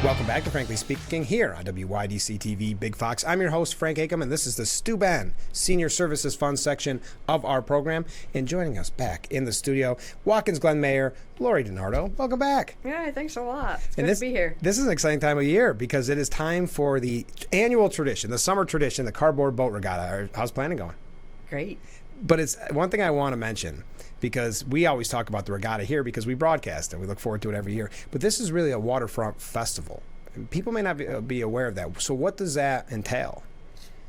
Welcome back to Frankly Speaking here on WYDC TV Big Fox. I'm your host, Frank Akam, and this is the Stu Ben Senior Services Fund section of our program. And joining us back in the studio, Watkins Glen Mayor Lori DeNardo. Welcome back. Yeah, thanks a lot. It's good to be here. This is an exciting time of year because it is time for the annual tradition, the summer tradition, the cardboard boat regatta. How's planning going? Great. But it's one thing I want to mention, because we always talk about the regatta here because we broadcast it. We look forward to it every year. But this is really a waterfront festival. People may not be aware of that. So what does that entail?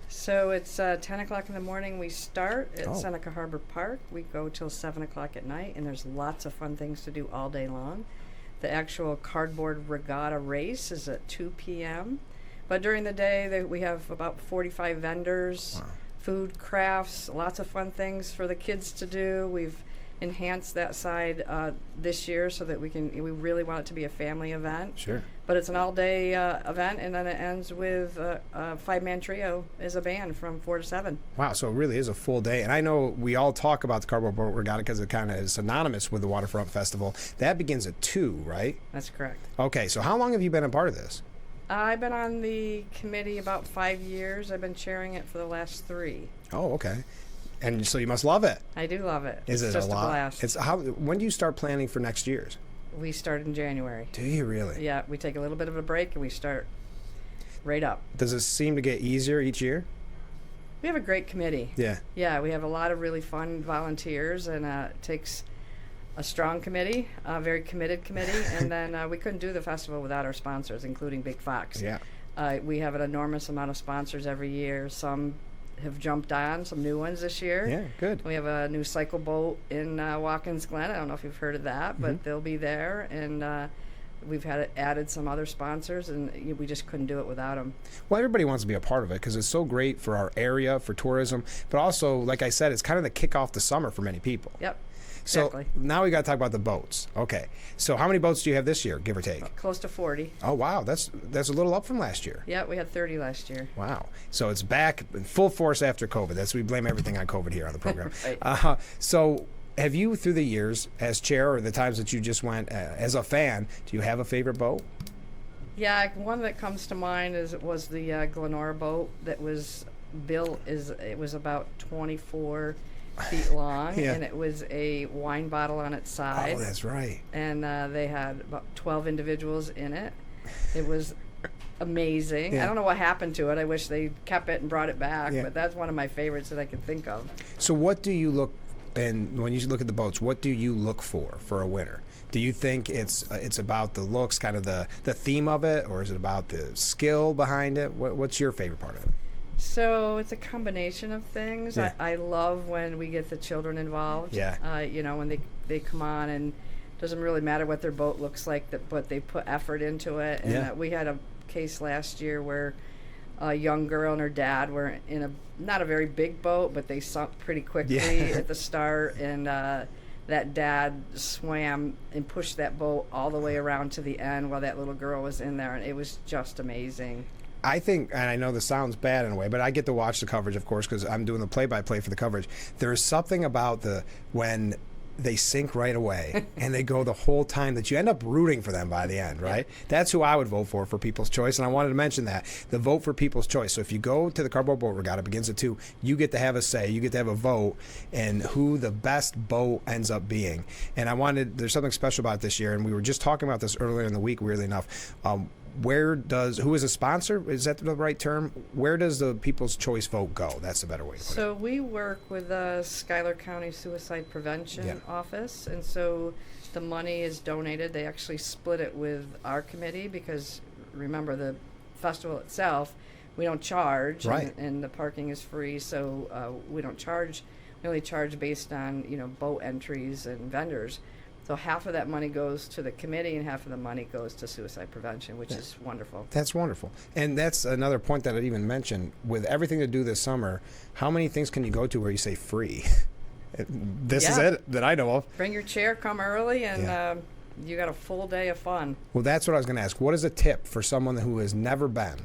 So it's 10 o'clock in the morning. We start at Seneca Harbor Park. We go till 7 o'clock at night, and there's lots of fun things to do all day long. The actual cardboard regatta race is at 2 p.m. But during the day, we have about 45 vendors, food, crafts, lots of fun things for the kids to do. We've enhanced that side this year so that we really want it to be a family event. Sure. But it's an all-day event, and then it ends with a five-man trio as a band from 4 to 7. Wow, so it really is a full day. And I know we all talk about the Cardboard Boat Regatta because it kind of is synonymous with the Waterfront Festival. That begins at 2, right? That's correct. Okay, so how long have you been a part of this? I've been on the committee about 5 years. I've been chairing it for the last 3. Oh, okay. And so you must love it. I do love it. Is it's it just a lot? Blast. When do you start planning for next year's? We start in January. Do you really? Yeah, we take a little bit of a break and we start right up. Does it seem to get easier each year? We have a great committee. Yeah. Yeah, we have a lot of really fun volunteers, and it takes a strong committee, a very committed committee, and then we couldn't do the festival without our sponsors, including Big Fox. Yeah. We have an enormous amount of sponsors every year. Some have jumped on, some new ones this year. Yeah, good. We have a new cycle boat in Watkins Glen. I don't know if you've heard of that, but they'll be there, and we've added some other sponsors, and we just couldn't do it without them. Well, everybody wants to be a part of it because it's so great for our area, for tourism, but also, like I said, it's kind of the kick off the summer for many people. Yep. So Exactly. now we got to talk about the boats. Okay. So how many boats do you have this year, give or take? Close to 40. Oh, wow. That's a little up from last year. Yeah, we had 30 last year. Wow. So it's back in full force after COVID. We blame everything on COVID here on the program. Right. So have you, through the years, as chair or the times that you just went as a fan, do you have a favorite boat? Yeah, one that comes to mind was the Glenora boat that was built. It was about 24 feet long, Yeah. and it was a wine bottle on its side. Oh, that's right. And they had about 12 individuals in it. It was amazing. Yeah. I don't know what happened to it. I wish they kept it and brought it back, Yeah. but that's one of my favorites that I could think of. So what do you look, and when you look at the boats, what do you look for a winner? Do you think it's about the looks, kind of the theme of it, or is it about the skill behind it? What's your favorite part of it? So it's a combination of things. Yeah. I love when we get the children involved. Yeah. When they come on, and it doesn't really matter what their boat looks like, but they put effort into it. And Yeah. we had a case last year where a young girl and her dad were in not a very big boat, but they sunk pretty quickly at the start, and that dad swam and pushed that boat all the way around to the end while that little girl was in there, and it was just amazing. I think, and I know this sounds bad in a way, but I get to watch the coverage, of course, because I'm doing the play-by-play for the coverage. There's something about when they sink right away and they go the whole time that you end up rooting for them by the end, right? Yeah. That's who I would vote for People's Choice, and I wanted to mention that, the vote for People's Choice. So if you go to the Cardboard Boat Regatta, it begins at 2, you get to have a say, you get to have a vote in who the best boat ends up being. And there's something special about this year, and we were just talking about this earlier in the week, weirdly enough. Who is a sponsor? Is that the right term? Where does the People's Choice vote go? That's a better way to put it. So we work with the Schuyler County Suicide Prevention Office, and so the money is donated. They actually split it with our committee because, remember, the festival itself, we don't charge, right. and the parking is free, so we don't charge. We only charge based on boat entries and vendors. So half of that money goes to the committee and half of the money goes to suicide prevention, which is wonderful. That's wonderful. And that's another point that I'd even mentioned. With everything to do this summer, how many things can you go to where you say free? This is it that I know of. Bring your chair, come early, and you got a full day of fun. Well, that's what I was going to ask. What is a tip for someone who has never been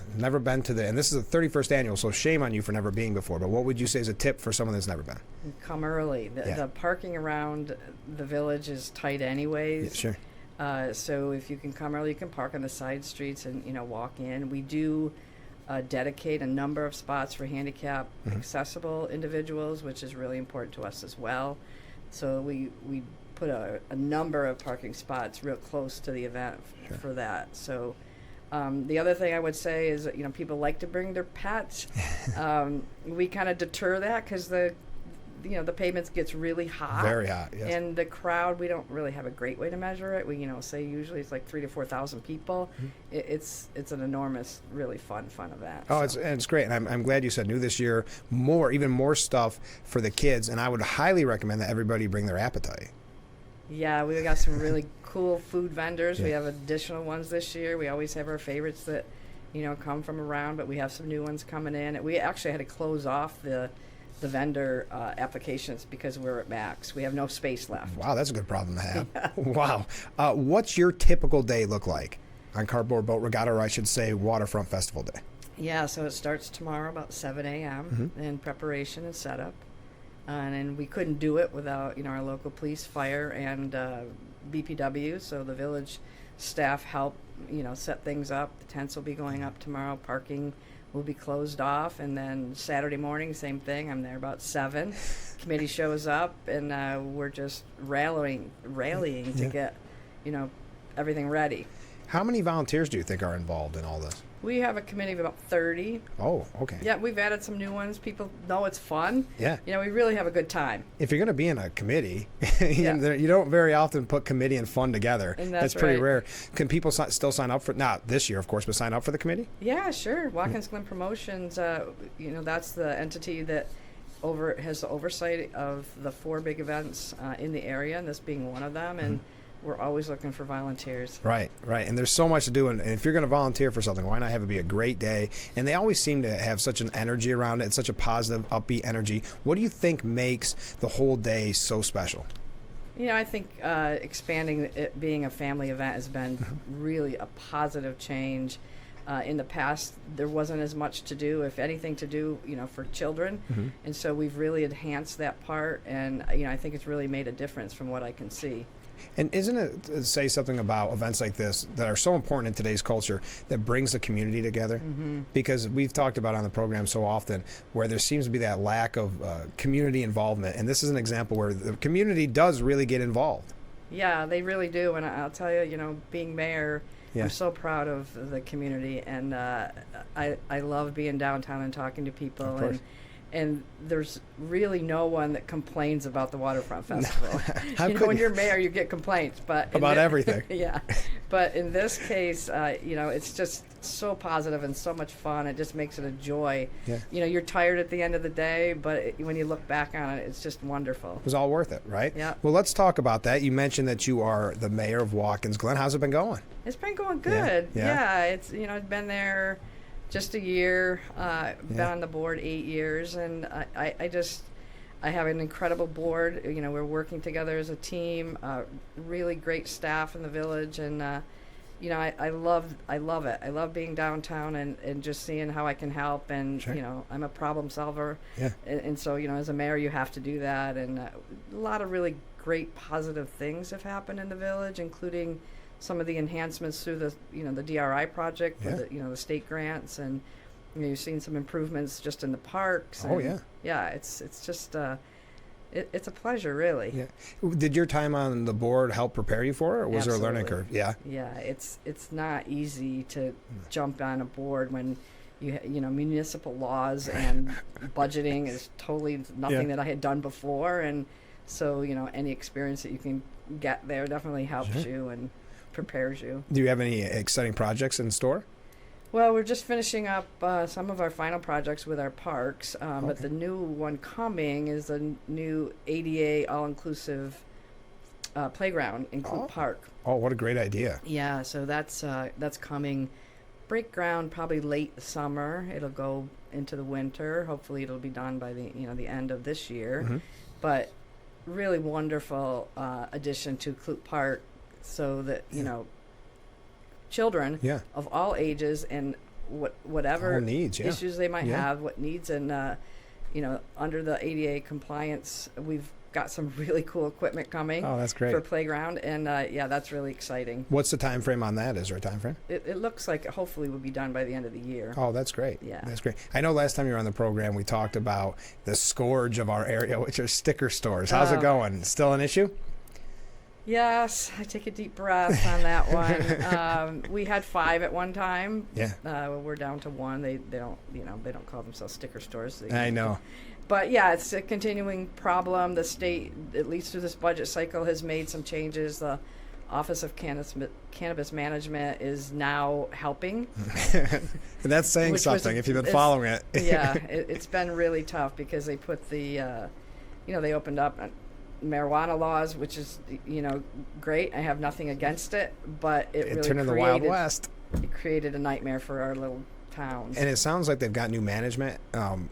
to and this is the 31st annual, so shame on you for never being before, but what would you say is a tip for someone that's never been? Come early. The parking around the village is tight anyways. Yeah, sure. So if you can come early, you can park on the side streets and walk in. We do dedicate a number of spots for handicap accessible individuals, which is really important to us as well. So we put a number of parking spots real close to the event for that. So the other thing I would say is that, people like to bring their pets. We kind of deter that because the pavement gets really hot. Very hot, yes. And the crowd, we don't really have a great way to measure it. We, say usually it's like 3,000 to 4,000 people. It's an enormous, really fun event. Oh, it's great. And I'm glad you said new this year, even more stuff for the kids. And I would highly recommend that everybody bring their appetite. Yeah, we got some really cool food vendors. We have additional ones this year. We always have our favorites that, come from around, but we have some new ones coming in. We actually had to close off the vendor applications because we're at max. We have no space left. Wow, that's a good problem to have. Yeah. Wow. What's your typical day look like on Cardboard Boat Regatta, or I should say Waterfront Festival Day? Yeah, so it starts tomorrow about 7 a.m. in preparation and setup. And we couldn't do it without, our local police, fire, and BPW. So the village staff help, set things up. The tents will be going up tomorrow. Parking will be closed off. And then Saturday morning, same thing. I'm there about 7. Committee shows up, and we're just rallying to get, everything ready. How many volunteers do you think are involved in all this? We have a committee of about 30. Oh, okay. Yeah, we've added some new ones. People know it's fun. Yeah. We really have a good time. If you're going to be in a committee, you don't very often put committee and fun together. And that's pretty right. rare. Can people still sign up for, not this year, of course, but sign up for the committee? Yeah, sure. Watkins Glen Promotions, that's the entity that has the oversight of the 4 big events in the area, and this being one of them. And we're always looking for volunteers. Right. And there's so much to do. And if you're going to volunteer for something, why not have it be a great day? And they always seem to have such an energy around it. It's such a positive, upbeat energy. What do you think makes the whole day so special? I think expanding it being a family event has been really a positive change. In the past, there wasn't as much to do, if anything, to do, for children. And so we've really enhanced that part. And, I think it's really made a difference from what I can see. And isn't it say something about events like this that are so important in today's culture that brings the community together? Because we've talked about on the program so often where there seems to be that lack of community involvement. And this is an example where the community does really get involved. Yeah, they really do. And I'll tell you, being mayor, I'm so proud of the community. And I love being downtown and talking to people. Of course. And there's really no one that complains about the Waterfront Festival. When you're mayor, you get complaints, but about everything. Yeah, but in this case, it's just so positive and so much fun. It just makes it a joy. Yeah. You're tired at the end of the day, but when you look back on it, it's just wonderful. It was all worth it, right? Yeah. Well, let's talk about that. You mentioned that you are the mayor of Watkins Glen. How's it been going? It's been going good. Yeah. It's I've been there just a year, been on the board 8 years, and I have an incredible board. We're working together as a team, really great staff in the village, and I love it. I love being downtown and just seeing how I can help, and I'm a problem solver, and so as a mayor you have to do that, and a lot of really great positive things have happened in the village, including some of the enhancements through the the DRI project for the state grants, and you've seen some improvements just in the parks. And it's just it's a pleasure, really. Yeah. Did your time on the board help prepare you for it, or was there a learning curve? Yeah, it's not easy to jump on a board when municipal laws and budgeting is totally nothing that I had done before, and so any experience that you can get there definitely helps you and prepares you. Do you have any exciting projects in store? Well, we're just finishing up some of our final projects with our parks, but the new one coming is a new ADA all-inclusive playground in Clute Park. Oh, what a great idea! Yeah, so that's coming. Break ground probably late summer. It'll go into the winter. Hopefully, it'll be done by the end of this year. But really wonderful addition to Clute Park, so that children of all ages and whatever needs, issues they might have, what needs, and under the ADA compliance, we've got some really cool equipment coming. Oh, that's great. For playground, and that's really exciting. What's the time frame on that? Is there a time frame? It looks like hopefully we'll be done by the end of the year. Oh, that's great. Yeah. That's great. I know last time you were on the program, we talked about the scourge of our area, which are sticker stores. How's it going? Still an issue? Yes, I take a deep breath on that one. We had 5 at one time. Yeah. We're down to 1. They don't call themselves sticker stores. I know. But yeah, it's a continuing problem. The state, at least through this budget cycle, has made some changes. The Office of Cannabis Management is now helping. And that's saying something if you've been following it. Yeah, it's been really tough because they put the, they opened up marijuana laws, which is, great. I have nothing against it, but it really turned into the Wild West. It created a nightmare for our little towns. And it sounds like they've got new management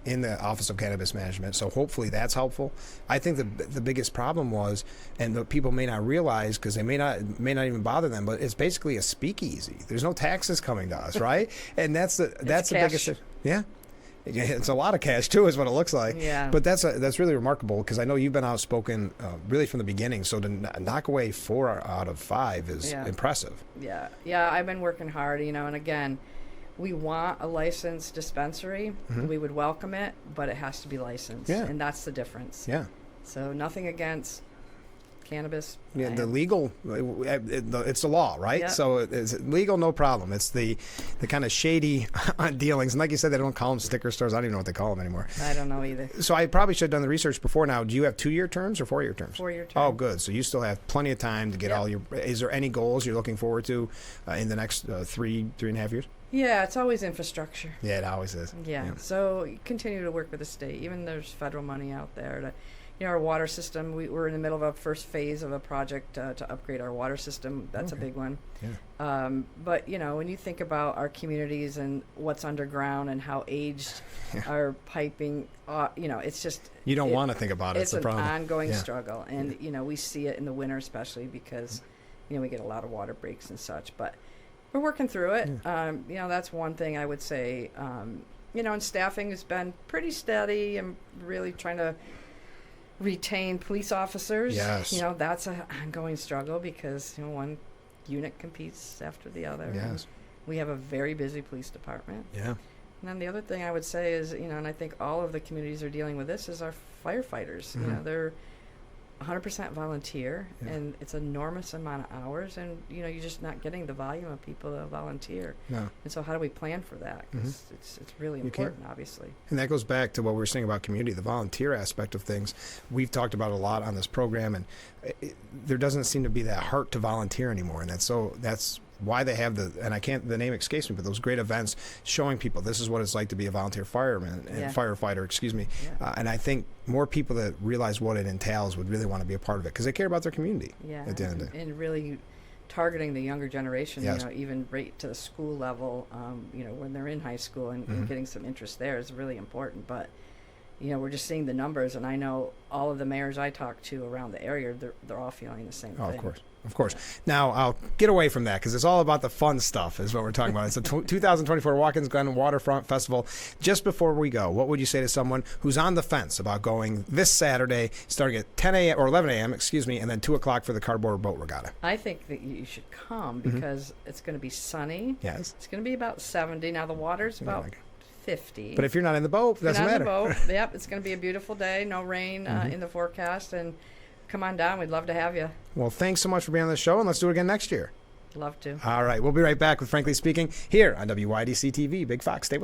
in the Office of Cannabis Management, so hopefully that's helpful. I think the biggest problem was, and the people may not realize because they may not even bother them, but it's basically a speakeasy. There's no taxes coming to us, right? And that's the biggest. Yeah. It's a lot of cash too, is what it looks like. Yeah. But that's really remarkable because I know you've been outspoken really from the beginning. So to knock away 4 out of 5 is impressive. Yeah. I've been working hard, and again, we want a licensed dispensary. Mm-hmm. We would welcome it, but it has to be licensed. Yeah. And that's the difference. Yeah. So nothing against cannabis. Yeah, the legal, it's the law, right? Yep. So it's legal, no problem. It's the kind of shady dealings. And like you said, they don't call them sticker stores. I don't even know what they call them anymore. I don't know either. So I probably should have done the research before now. Do you have 2-year terms or 4-year terms? 4-year terms. Oh, good. So you still have plenty of time to get all your, is there any goals you're looking forward to in the next 3.5 years? Yeah, it's always infrastructure. Yeah, it always is. Yeah. So continue to work with the state. Even there's federal money out there to, our water system. We're in the middle of a first phase of a project to upgrade our water system. That's a big one. Yeah. But when you think about our communities and what's underground and how aged our piping, it's just you don't want to think about it. It's an ongoing struggle, and we see it in the winter especially because we get a lot of water breaks and such. But we're working through it. Yeah. That's one thing I would say. And staffing has been pretty steady. I'm really trying to retain police officers. Yes. That's an ongoing struggle because one unit competes after the other. Yes. We have a very busy police department. Yeah. And then the other thing I would say is, and I think all of the communities are dealing with this, is our firefighters. Mm-hmm. They're 100% volunteer, and it's an enormous amount of hours, and you're just not getting the volume of people that volunteer. No. And so how do we plan for that? Because it's really important, obviously. And that goes back to what we were saying about community, the volunteer aspect of things. We've talked about a lot on this program, and there doesn't seem to be that heart to volunteer anymore, and that's why they have the name escapes me, but those great events showing people this is what it's like to be a volunteer fireman and firefighter, and I think more people that realize what it entails would really want to be a part of it because they care about their community at the end of the day. And really targeting the younger generation, even right to the school level, when they're in high school and getting some interest there is really important. But we're just seeing the numbers, and I know all of the mayors I talk to around the area, they're all feeling the same thing. Of course. Now, I'll get away from that because it's all about the fun stuff is what we're talking about. It's the 2024 Watkins Glen Waterfront Festival. Just before we go, what would you say to someone who's on the fence about going this Saturday, starting at 10 a.m. or 11 a.m., and then 2 o'clock for the Cardboard Boat Regatta? I think that you should come because it's going to be sunny. Yes. It's going to be about 70. Now, the water's about 50. But if you're not in the boat, it doesn't matter. Yep, it's going to be a beautiful day. No rain in the forecast, and come on down. We'd love to have you. Well, thanks so much for being on the show, and let's do it again next year. Love to. All right, we'll be right back with Frankly Speaking here on WYDC TV. Big Fox, stay with us.